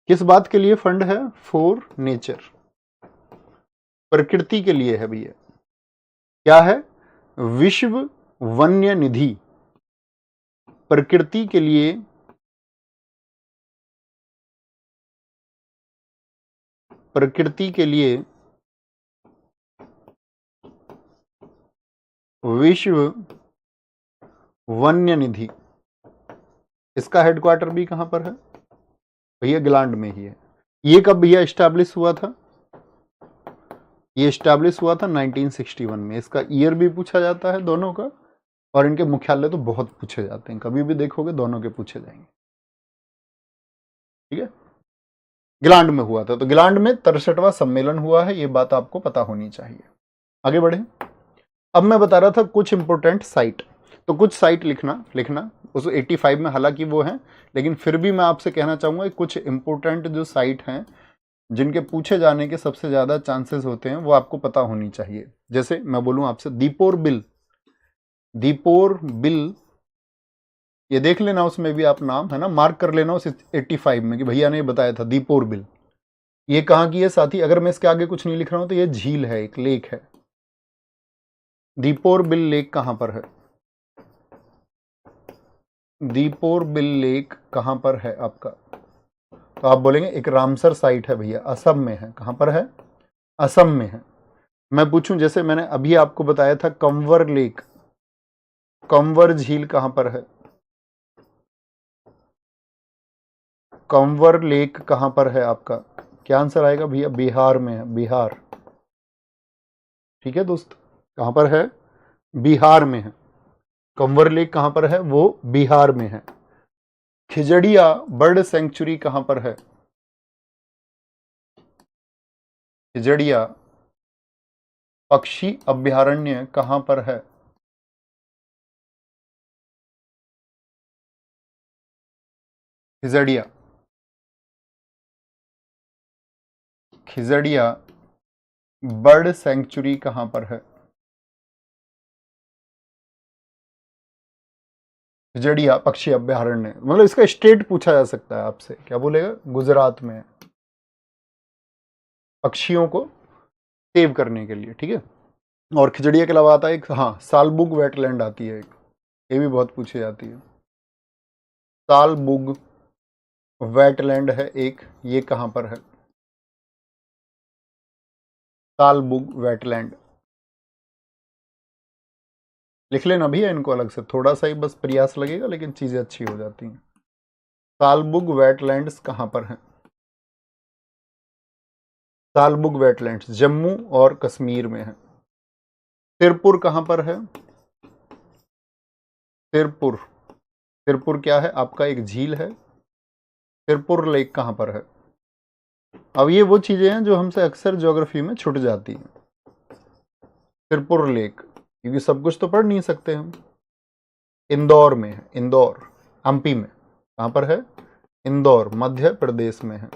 किस बात के लिए फंड है, फॉर नेचर, प्रकृति के लिए है भैया। क्या है, विश्व वन्य निधि, प्रकृति के लिए, प्रकृति के लिए विश्व वन्य निधि। इसका हेडक्वार्टर भी कहां पर है भैया, गिलांड में ही है। ये कब भैया एस्टैब्लिश हुआ था, ये एस्टैब्लिश हुआ था 1961 में। इसका ईयर भी पूछा जाता है दोनों का, और इनके मुख्यालय तो बहुत पूछे जाते हैं, कभी भी देखोगे दोनों के पूछे जाएंगे, ठीक है। गिलांड में हुआ था, तो गिलांड में 63वां सम्मेलन हुआ है, ये बात आपको पता होनी चाहिए। आगे बढ़े, अब मैं बता रहा था कुछ इंपोर्टेंट साइट, तो कुछ साइट लिखना उस 85 में हालांकि वो है, लेकिन फिर भी मैं आपसे कहना चाहूंगा कुछ इंपोर्टेंट जो साइट हैं जिनके पूछे जाने के सबसे ज्यादा चांसेस होते हैं, वो आपको पता होनी चाहिए। जैसे मैं बोलूं आपसे दीपोर बिल, दीपोर बिल ये देख लेना, उसमें भी आप नाम है ना मार्क कर लेना उस 85 में कि भैया ने बताया था दीपोर बिल। ये कहाँ की है साथी, अगर मैं इसके आगे कुछ नहीं लिख रहा हूं तो ये झील है, एक लेक है। दीपोर बिल लेक कहां पर है, दीपोर बिल लेक कहाँ पर है आपका? तो आप बोलेंगे एक रामसर साइट है भैया, असम में है। कहाँ पर है? असम में है। मैं पूछूं, जैसे मैंने अभी आपको बताया था कंवर लेक, कंवर झील कहाँ पर है? कंवर लेक कहाँ पर है आपका? क्या आंसर आएगा भैया? बिहार में है, बिहार। ठीक है दोस्त, कहाँ पर है? बिहार में है। कंवर लेक कहाँ पर है? वो बिहार में है। खिजड़िया बर्ड सेंचुरी कहाँ पर है? खिजड़िया पक्षी अभयारण्य कहाँ पर है? खिजड़िया, खिजड़िया बर्ड सेंचुरी कहाँ पर है? खिजड़िया पक्षी अभयारण्य, मतलब इसका स्टेट पूछा जा सकता है आपसे, क्या बोलेगा? गुजरात में है, पक्षियों को सेव करने के लिए। ठीक है, और खिजड़िया के अलावा आता है एक, हाँ, सालबुग वेटलैंड आती है एक, ये भी बहुत पूछी जाती है। सालबुग वेटलैंड है एक, ये कहाँ पर है? सालबुग वेटलैंड लिख लेना भैया इनको अलग से, थोड़ा सा ही बस प्रयास लगेगा लेकिन चीजें अच्छी हो जाती हैं। सालबुग वेटलैंड्स कहाँ पर है? सालबुग वेटलैंड्स जम्मू और कश्मीर में है। सिरपुर कहाँ पर है? सिरपुर, सिरपुर क्या है आपका? एक झील है। सिरपुर लेक कहाँ पर है? अब ये वो चीजें हैं जो हमसे अक्सर ज्योग्राफी में छूट जाती हैं। सिरपुर लेक, क्योंकि सब कुछ तो पढ़ नहीं सकते हम। इंदौर में है, इंदौर एमपी में। कहाँ पर है? इंदौर मध्य प्रदेश में है।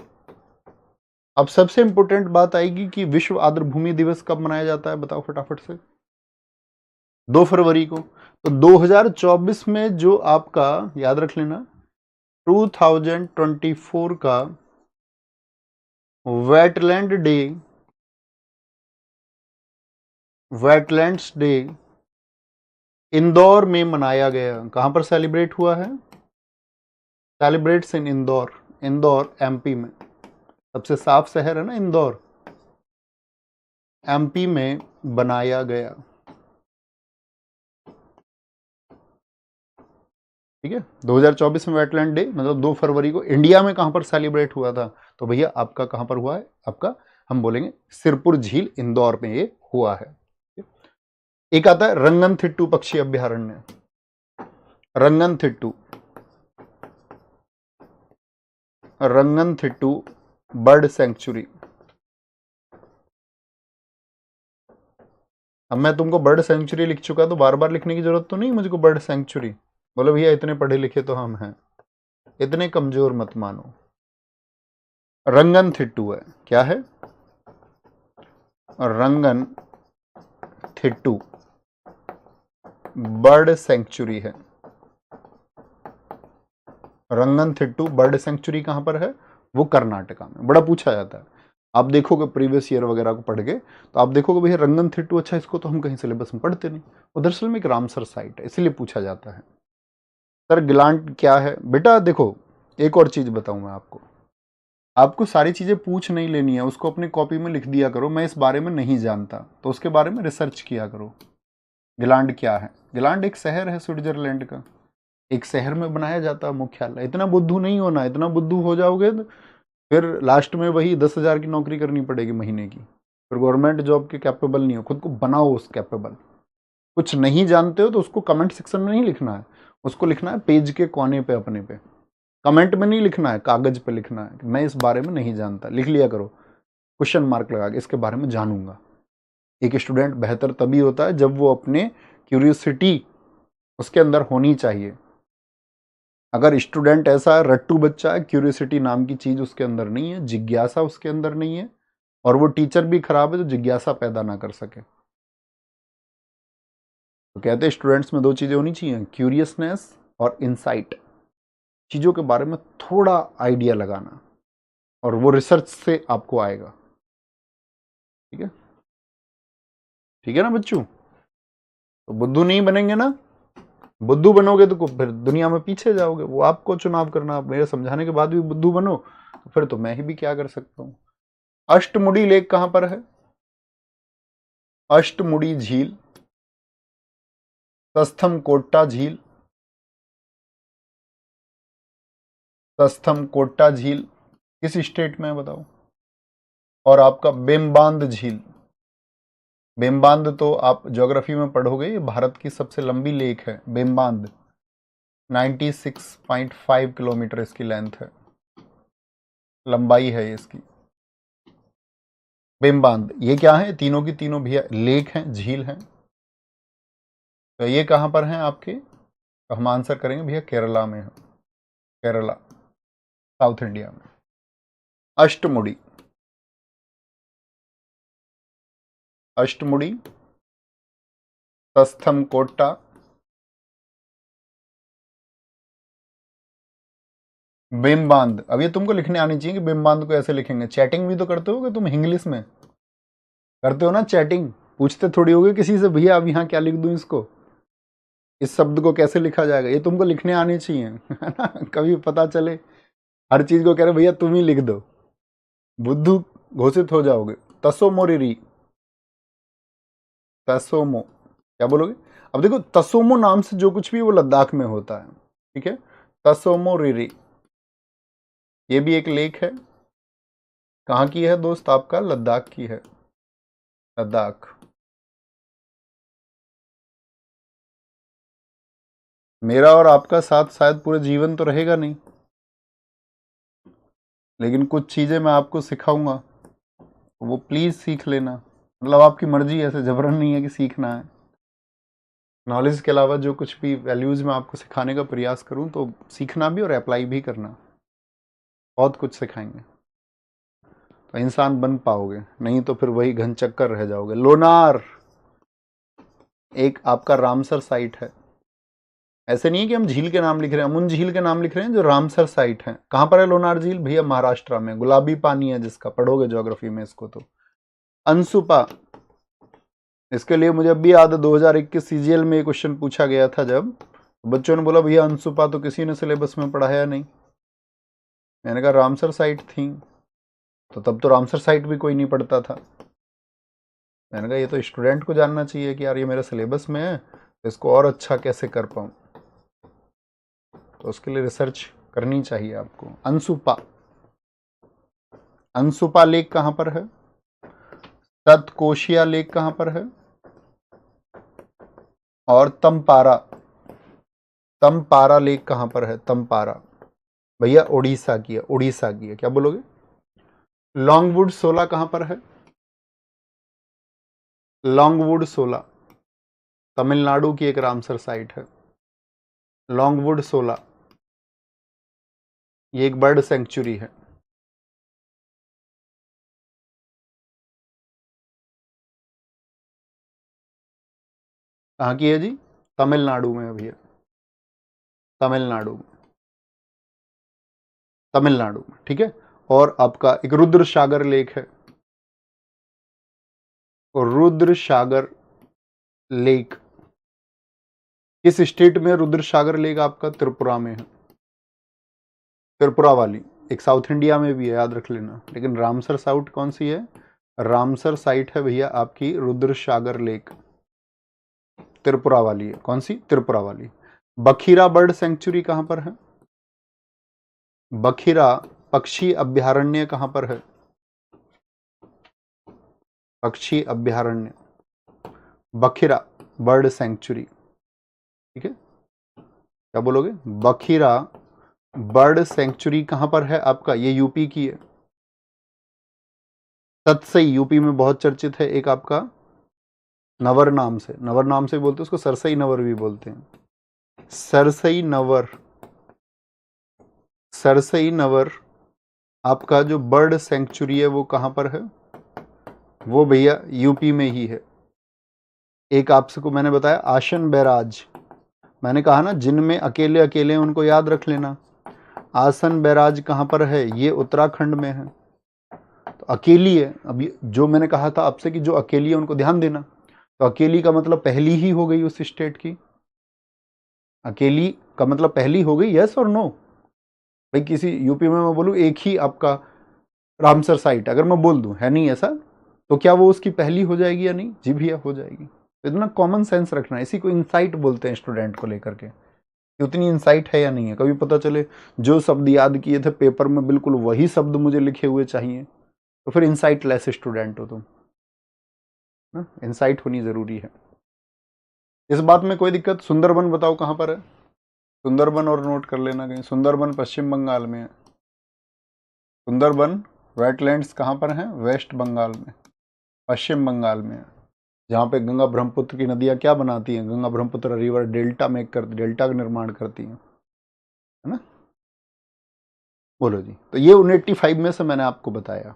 अब सबसे इंपॉर्टेंट बात आएगी कि विश्व आर्द्रभूमि दिवस कब मनाया जाता है, बताओ फटाफट से। 2 फरवरी को। तो 2024 में जो आपका, याद रख लेना, 2024 का wetland day, wetlands day Indore में मनाया गया। कहां पर सेलिब्रेट हुआ है? सेलिब्रेट्स इन इंदौर, इंदौर एमपी में। सबसे साफ शहर है ना इंदौर, एमपी में बनाया गया। ठीक है, 2024 में वेटलैंड डे, मतलब 2 फरवरी को इंडिया में कहां पर सेलिब्रेट हुआ था? तो भैया आपका कहां पर हुआ है? आपका, हम बोलेंगे सिरपुर झील इंदौर में ये हुआ है। एक आता है रंगनथिट्टू पक्षी अभयारण्य, रंगनथिट्टू, रंगनथिट्टू बर्ड सेंचुरी। अब मैं तुमको बर्ड सेंचुरी लिख चुका, तो बार बार लिखने की जरूरत तो नहीं मुझको बर्ड सेंचुरी। बोलो भैया इतने पढ़े लिखे तो हम हैं, इतने कमजोर मत मानो। रंगन थिट्टू है, क्या है? रंगन थिट्टू बर्ड सेंचुरी है। रंगन थिट्टू बर्ड सेंचुरी कहां पर है? वो कर्नाटका में। बड़ा पूछा जाता है, आप देखोगे प्रीवियस ईयर वगैरह को पढ़ के, तो आप देखोगे भैया रंगन थिट्टू, अच्छा इसको तो हम कहीं सिलेबस में पढ़ते नहीं। वो दरअसल में एक रामसर साइट है, इसलिए पूछा जाता है। सर गिलांट क्या है? बेटा देखो, एक और चीज बताऊं मैं आपको, आपको सारी चीजें पूछ नहीं लेनी है, उसको अपनी कॉपी में लिख दिया करो, मैं इस बारे में नहीं जानता तो उसके बारे में रिसर्च किया करो। गिलांड क्या है? गिलांड एक शहर है स्विट्जरलैंड का, एक शहर में बनाया जाता है मुख्यालय। इतना बुद्धू नहीं होना, इतना बुद्धू हो जाओगे तो फिर लास्ट में वही 10,000 की नौकरी करनी पड़ेगी महीने की, फिर गवर्नमेंट जॉब के कैपेबल नहीं हो। खुद को बनाओ उस कैपेबल। कुछ नहीं जानते हो तो उसको कमेंट सेक्शन में नहीं लिखना है, उसको लिखना है पेज के कोने पे अपने पे। कमेंट में नहीं लिखना है, कागज पे लिखना है, मैं इस बारे में नहीं जानता, लिख लिया करो क्वेश्चन मार्क लगा के, इसके बारे में जानूंगा। एक स्टूडेंट बेहतर तभी होता है जब वो अपने क्यूरियोसिटी उसके अंदर होनी चाहिए। अगर स्टूडेंट ऐसा है, रट्टू बच्चा है, क्यूरियोसिटी नाम की चीज उसके अंदर नहीं है, जिज्ञासा उसके अंदर नहीं है, और वो टीचर भी खराब है जो जिज्ञासा पैदा ना कर सके। तो कहते हैं स्टूडेंट्स में 2 चीजें होनी चाहिए, क्यूरियसनेस और इंसाइट, चीजों के बारे में थोड़ा आइडिया लगाना, और वो रिसर्च से आपको आएगा। ठीक है, ठीक है ना बच्चों? तो बुद्धू नहीं बनेंगे ना? बुद्धू बनोगे तो फिर दुनिया में पीछे जाओगे, वो आपको चुनाव करना। आप मेरे समझाने के बाद भी बुद्धू बनो तो फिर तो मैं ही भी क्या कर सकता हूं। अष्टमुड़ी लेक कहां पर है? अष्टमुड़ी झील, तस्थम कोट्टा झील, तस्थम कोट्टा झील किस स्टेट में है बताओ? और आपका बेम्बांद झील, बेम्बांद तो आप ज्योग्राफी में पढ़ोगे, ये भारत की सबसे लंबी लेक है बेम्बांद, 96.5 किलोमीटर इसकी लेंथ है, लंबाई है इसकी। बेम्बांद ये क्या है? तीनों की तीनों भैया लेक हैं, झील हैं। तो ये कहां पर हैं आपके? तो हम आंसर करेंगे भैया केरला में है, केरला, साउथ इंडिया में। अष्टमुड़ी, अष्टमुड़ी, तस्थम कोट्टा, बेम्बांद। अब ये तुमको लिखने आनी चाहिए कि बेम्बांद को ऐसे लिखेंगे। चैटिंग भी तो करते होगे तुम, इंग्लिश में करते हो ना चैटिंग, पूछते थोड़ी होगे किसी से भैया अब यहाँ क्या लिख दूं इसको, इस शब्द को कैसे लिखा जाएगा, ये तुमको लिखने आनी चाहिए है ना। कभी पता चले हर चीज को कह रहे भैया तुम ही लिख दो, बुद्धू घोषित हो जाओगे। तसोमोरिरी, तसोमो, क्या बोलोगे? अब देखो तसोमो नाम से जो कुछ भी वो लद्दाख में होता है, ठीक है। तसोमोरिरी ये भी एक लेक है, कहाँ की है दोस्त आपका? लद्दाख की है, लद्दाख। मेरा और आपका साथ शायद पूरे जीवन तो रहेगा नहीं, लेकिन कुछ चीजें मैं आपको सिखाऊंगा, वो प्लीज सीख लेना। मतलब आपकी मर्जी, ऐसे जबरन नहीं है कि सीखना है। नॉलेज के अलावा जो कुछ भी वैल्यूज मैं आपको सिखाने का प्रयास करूं तो सीखना भी और अप्लाई भी करना, बहुत कुछ सिखाएंगे तो इंसान बन पाओगे, नहीं तो फिर वही घन चक्कर रह जाओगे। लोनार एक आपका रामसर साइट है, ऐसे नहीं है कि हम झील के नाम लिख रहे हैं, हम उन झील के नाम लिख रहे हैं जो रामसर साइट है। कहां पर है लोनार झील भैया? महाराष्ट्र में, गुलाबी पानी है जिसका, पढ़ोगे ज्योग्राफी में इसको तो। अंशुपा, इसके लिए मुझे अभी याद है 2021 सीजीएल में क्वेश्चन पूछा गया था, जब बच्चों ने बोला भैया अंशुपा तो किसी ने सिलेबस में पढ़ाया नहीं। मैंने कहा रामसर साइट थी, तो तब तो रामसर साइट भी कोई नहीं पढ़ता था। मैंने कहा ये तो स्टूडेंट को जानना चाहिए कि यार ये मेरे सिलेबस में है, तो इसको और अच्छा कैसे कर पाऊँ, तो उसके लिए रिसर्च करनी चाहिए आपको। अंशुपा, अंशुपा लेक कहां पर है? तत्कोशिया लेक कहां पर है? और तमपारा, तमपारा लेक कहां पर है? तमपारा भैया उड़ीसा की है, उड़ीसा की है। क्या बोलोगे? लॉन्गवुड 16 कहां पर है? लॉन्गवुड 16 तमिलनाडु की एक रामसर साइट है, लॉन्गवुड 16, ये एक बर्ड सेंचुरी है। कहाँ की है जी? तमिलनाडु में है भैया, तमिलनाडु में, तमिलनाडु में, ठीक है। और आपका एक रुद्र सागर लेक है, और रुद्र सागर लेक किस स्टेट में? रुद्र सागर लेक आपका त्रिपुरा में है, त्रिपुरा वाली, एक साउथ इंडिया में भी है, याद रख लेना। लेकिन रामसर साउथ कौन सी है? रामसर साइट है भैया आपकी रुद्र सागर लेक, त्रिपुरा वाली है। कौन सी? त्रिपुरा वाली। बखीरा बर्ड सेंचुरी कहां पर है? बखीरा पक्षी अभ्यारण्य कहां पर है? पक्षी अभ्यारण्य, बखीरा बर्ड सेंचुरी, ठीक है। क्या बोलोगे? बखीरा बर्ड सेंचुरी कहां पर है आपका? ये यूपी की है, तत्सई यूपी में बहुत चर्चित है। एक आपका नवर नाम से, नवर नाम से बोलते हैं उसको, सरसई नवर भी बोलते हैं, सरसई नवर, सरसई नवर आपका जो बर्ड सेंचुरी है वो कहां पर है? वो भैया यूपी में ही है। एक आपसे को मैंने बताया आसन बैराज, मैंने कहा ना जिनमें अकेले अकेले उनको याद रख लेना। आसन बैराज कहां पर है? ये उत्तराखंड में है, तो अकेली है। अभी जो मैंने कहा था आपसे कि जो अकेली है उनको ध्यान देना, तो अकेली का मतलब पहली ही हो गई उस स्टेट की। अकेली का मतलब पहली हो गई, यस और नो? भाई किसी यूपी में मैं बोलूँ एक ही आपका रामसर साइट अगर मैं बोल दूं है नहीं ऐसा, तो क्या वो उसकी पहली हो जाएगी या नहीं? जी भैया हो जाएगी। तो इतना कॉमन सेंस रखना है, इसी को इंसाइट बोलते हैं स्टूडेंट को लेकर के, कि उतनी इंसाइट है या नहीं है। कभी पता चले जो शब्द याद किए थे पेपर में बिल्कुल वही शब्द मुझे लिखे हुए चाहिए, तो फिर इंसाइट लेस स्टूडेंट हो तुम ना। इंसाइट होनी जरूरी है। इस बात में कोई दिक्कत? सुंदरबन बताओ कहाँ पर है? सुंदरबन और नोट कर लेना कहीं। सुंदरबन पश्चिम बंगाल में है। सुंदरबन वेटलैंड्स कहाँ पर हैं? वेस्ट बंगाल में, पश्चिम बंगाल में है, जहाँ पे गंगा ब्रह्मपुत्र की नदियाँ क्या बनाती हैं? Ganga Brahmaputra river delta make करती, डेल्टा का निर्माण करती हैं, है ना। बोलो जी। तो ये 185 में से मैंने आपको बताया,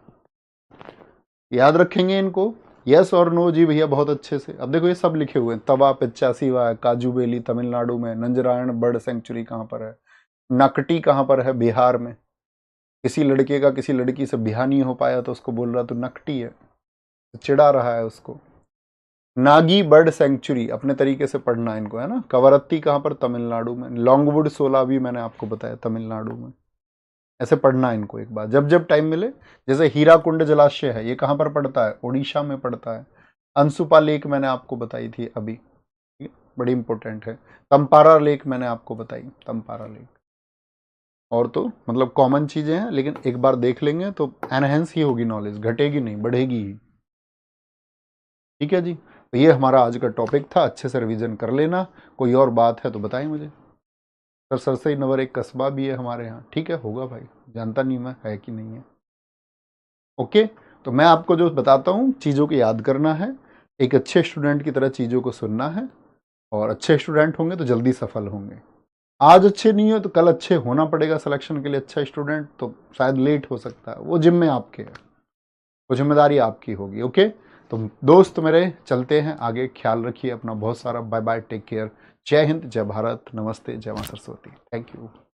याद रखेंगे इनको? यस और नो जी भैया बहुत अच्छे से। अब देखो ये सब लिखे हुए हैं। तवा पिचासीवा है काजू बेली तमिलनाडु में, नंजरायण बर्ड सेंचुरी कहाँ पर है, नकटी कहाँ पर है? बिहार में। किसी लड़के का किसी लड़की से ब्याह नहीं हो पाया तो उसको बोल रहा तो नकटी है, तो चिढ़ा रहा है उसको। नागी बर्ड सेंचुरी अपने तरीके से पढ़ना इनको, है ना। कवरत्ती कहाँ पर? तमिलनाडु में। लॉन्गवुड 16 भी मैंने आपको बताया तमिलनाडु में। ऐसे पढ़ना इनको एक बार जब जब टाइम मिले। जैसे हीराकुंड जलाशय है, ये कहाँ पर पड़ता है? उड़ीसा में पड़ता है। अंशुपा लेक मैंने आपको बताई थी अभी, बड़ी इंपॉर्टेंट है। तंपारा लेक मैंने आपको बताई, तंपारा लेक। और तो मतलब कॉमन चीजें हैं, लेकिन एक बार देख लेंगे तो एनहेंस ही होगी नॉलेज, घटेगी नहीं बढ़ेगी ही। ठीक है जी। तो ये हमारा आज का टॉपिक था, अच्छे से रिवीजन कर लेना। कोई और बात है तो बताएं मुझे। सर सरसई नवर एक कस्बा भी है हमारे यहाँ, ठीक है, होगा भाई, जानता नहीं मैं है कि नहीं है। ओके। तो मैं आपको जो बताता हूँ चीज़ों को याद करना है, एक अच्छे स्टूडेंट की तरह चीज़ों को सुनना है, और अच्छे स्टूडेंट होंगे तो जल्दी सफल होंगे। आज अच्छे नहीं हो तो कल अच्छे होना पड़ेगा सिलेक्शन के लिए। अच्छा स्टूडेंट तो शायद लेट हो सकता है, वो जिम्मे आपके है, वो जिम्मेदारी आपकी होगी। ओके। तो दोस्त मेरे चलते हैं आगे, ख्याल रखिए अपना बहुत सारा। Bye bye, take care. जय हिंद, जय भारत, नमस्ते, जय मां सरस्वती। Thank you.